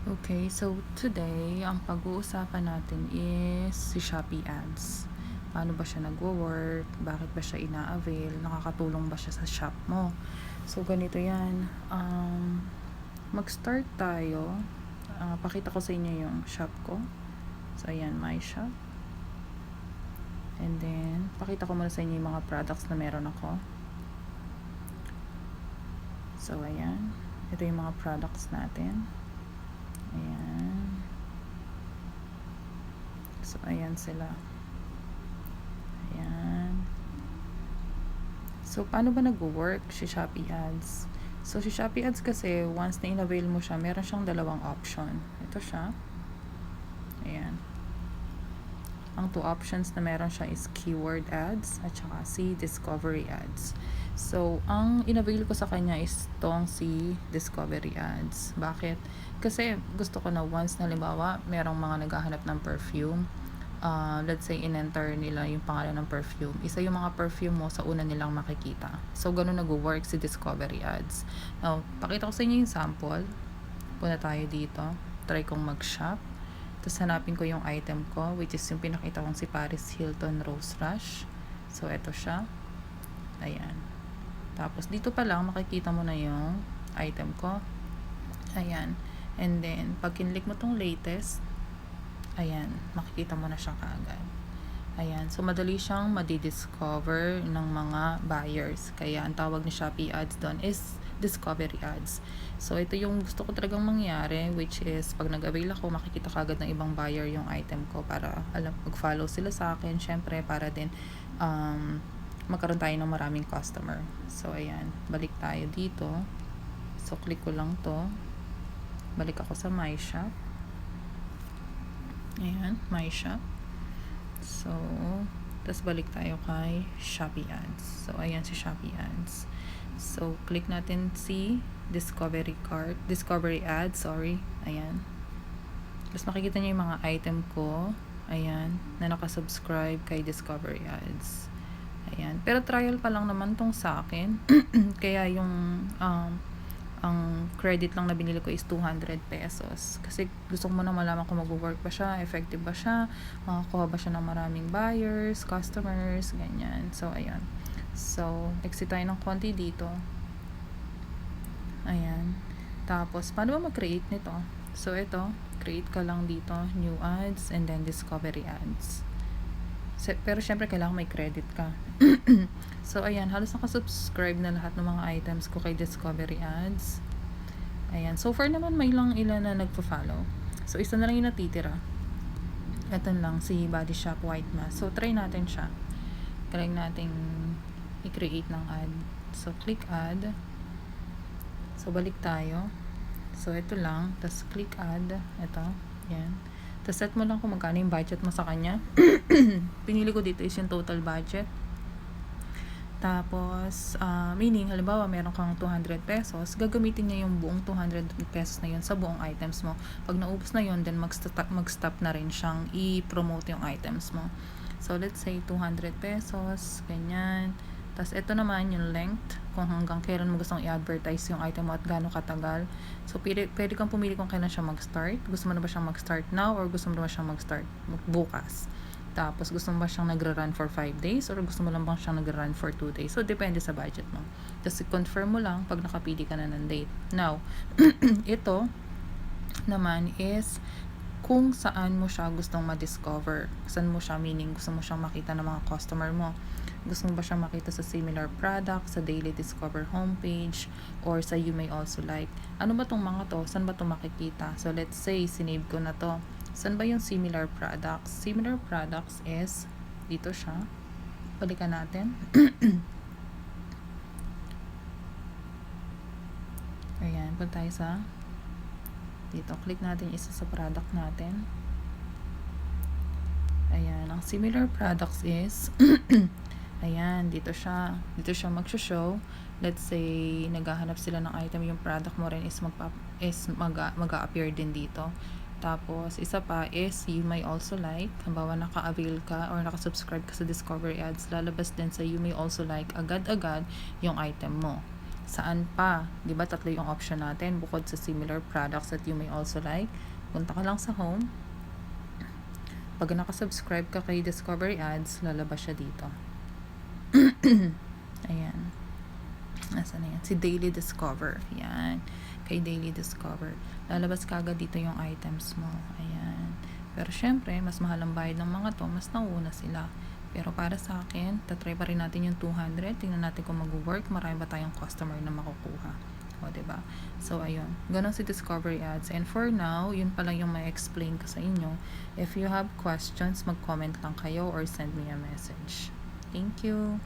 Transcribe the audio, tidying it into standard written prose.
Okay, so today, ang pag-uusapan natin is si Shopee ads. Paano ba siya nagwo-work? Bakit ba siya ina-avail? Nakakatulong ba siya sa shop mo? So, ganito yan. Mag-start tayo. Pakita ko sa inyo yung shop ko. So, ayan, my shop. And then, pakita ko muna sa inyo yung mga products na meron ako. So, ayan. Ito yung mga products natin. Ayan. So, ayan sila. Ayan. So, paano ba nag-work si Shopee Ads? So, si Shopee Ads kasi, once na in-avail mo siya, meron siyang dalawang option. Ito siya. Ayan. Ang two options na meron siya is keyword ads at saka si discovery ads. So, ang in-avail ko sa kanya is tong si discovery ads. Bakit? Kasi gusto ko na once na halimbawa, merong mga naghahanap ng perfume, let's say in-enter nila yung pangalan ng perfume. Isa yung mga perfume mo sa una nilang makikita. So, ganun nag-work si discovery ads. Now, pakita ko sa inyo yung sample. Punta tayo dito. Try kong mag-shop. Tapos hanapin ko yung item ko, which is yung pinakita kong si Paris Hilton Rose Rush. So, eto siya. Ayan. Tapos, dito pa lang, makikita mo na yung item ko. Ayan. And then, pag kinlik mo tong latest, ayan, makikita mo na siya kaagad. Ayan. So, madali siyang madidiscover ng mga buyers. Kaya, ang tawag ni Shopee Ads doon is discovery ads. So, ito yung gusto ko talagang mangyari, which is, pag nag-avail ako, makikita kagad ng ibang buyer yung item ko para mag-follow sila sa akin. Syempre, para din magkaroon tayo ng maraming customer. So, ayan. Balik tayo dito. So, click ko lang to. Balik ako sa My Shop. Ayan, My Shop. So, tas balik tayo kay Shopee Ads. So, ayan si Shopee Ads. So, click natin si Discovery Ads, Ayan. Tapos makikita niyo yung mga item ko. Ayan, na nakasubscribe kay Discovery Ads. Ayan. Pero trial pa lang naman tong sa akin. Kaya yung ang credit lang na binili ko is 200 pesos. Kasi gusto ko muna malaman kung mag-work ba siya, effective ba siya, makakuha ba siya ng maraming buyers, customers, ganyan. So, ayan. So, exit tayo ng konti dito. Ayan. Tapos, paano ba mag-create nito? So, ito, create ka lang dito, new ads, and then discovery ads. Pero syempre kailangan may credit ka. So, ayan, halos nakasubscribe na lahat ng mga items ko kay discovery ads. Ayan, so far naman may lang ilan na nagpo-follow. So, isa na lang yung natitira. Ito lang, si Body Shop White Mask. So, try natin siya. Try natin i-create ng ad. So, click add. So, balik tayo. So, ito lang. Tapos, click add. Ito. Yan. Tapos, set mo lang kung magkano yung budget mo sa kanya. Pinili ko dito is yung total budget. Tapos, meaning, halimbawa, meron kang 200 pesos, gagamitin niya yung buong 200 pesos na yun sa buong items mo. Pag naubos na yun, then mag-stop na rin siyang i-promote yung items mo. So, let's say 200 pesos, ganyan. Tapos, ito naman yung length, kung hanggang kailan mo gustong i-advertise yung item mo at gaano katagal. So, pwede kang pumili kung kailan siya mag-start. Gusto mo na ba siyang mag-start now or gusto mo na ba siyang mag-start bukas? Tapos, gusto mo ba siyang nagre-run for 5 days or gusto mo lang bang siyang nagre-run for 2 days? So, depende sa budget mo. Tapos, confirm mo lang pag nakapili ka na ng date. Now, ito naman is kung saan mo siya gustong ma-discover. Saan mo siya, meaning gusto mo siyang makita ng mga customer mo. Gusto mo ba siyang makita sa similar product, sa daily discover homepage, or sa you may also like. Ano ba tong mga to? Saan ba to makikita? So, let's say, sinave ko na to. Saan ba yung similar products? Similar products is, dito siya. Balikan natin. Ayan, punta tayo sa dito, click natin isa sa product natin. Ayan, ang similar products is ayan, dito siya mag-show. Let's say naghahanap sila ng item, yung product mo rin is mag-a-appear din dito. Tapos isa pa is you may also like, halimbawa naka-avail ka or naka-subscribe ka sa discovery ads, lalabas din sa you may also like agad-agad yung item mo. Saan pa? 'Di ba tatlo yung option natin bukod sa similar products that you may also like. Punta ka lang sa home. Pag nakasubscribe ka kay Discovery Ads, lalabas siya dito. Ayan. Nasaan na yan? Si Daily Discover. Yan. Kay Daily Discover. Lalabas ka agad dito yung items mo. Ayan. Pero syempre, mas mahal ang bayad ng mga to, mas nauuna sila. Pero para sa akin, tatry pa rin natin yung 200. Tingnan natin kung mag-work. Marami ba tayong customer na makukuha. O, diba? So, ayun. Ganon si Discovery Ads. And for now, yun pa lang yung may explain ko sa inyo. If you have questions, mag-comment lang kayo or send me a message. Thank you.